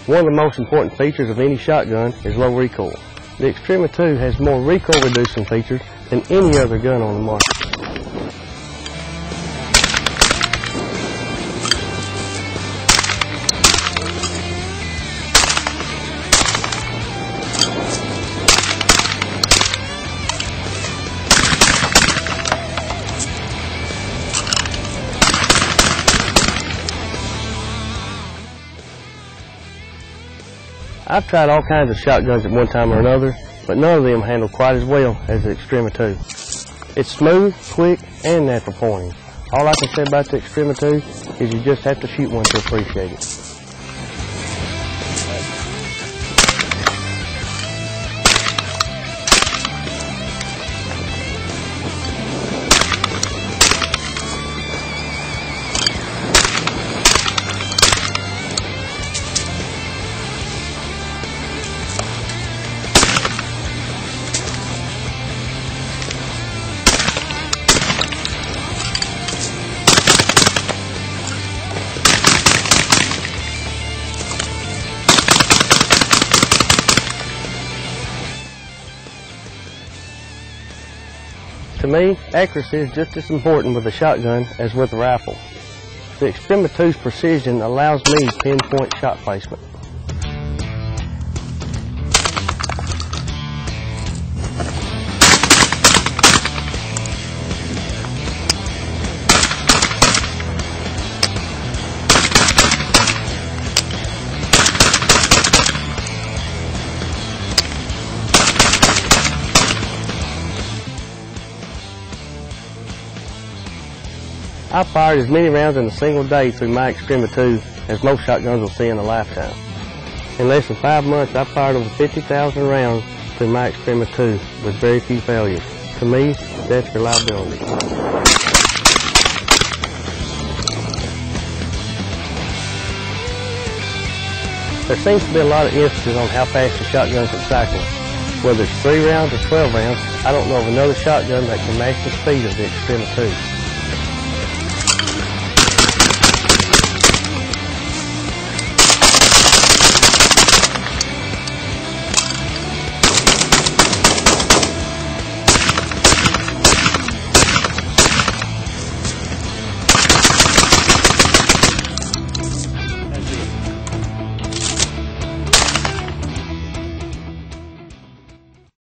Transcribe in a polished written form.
One of the most important features of any shotgun is low recoil. The Extrema 2 has more recoil reducing features than any other gun on the market. I've tried all kinds of shotguns at one time or another, but none of them handle quite as well as the Extrema 2. It's smooth, quick, and natural pointing. All I can say about the Extrema 2 is you just have to shoot one to appreciate it. To me, accuracy is just as important with a shotgun as with a rifle. The Extrema 2's precision allows me pinpoint shot placement. I've fired as many rounds in a single day through my Extrema 2 as most shotguns will see in a lifetime. In less than 5 months, I've fired over 50,000 rounds through my Extrema 2 with very few failures. To me, that's reliability. There seems to be a lot of emphasis on how fast the shotgun can cycle. Whether it's 3 rounds or 12 rounds, I don't know of another shotgun that can match the speed of the Extrema 2.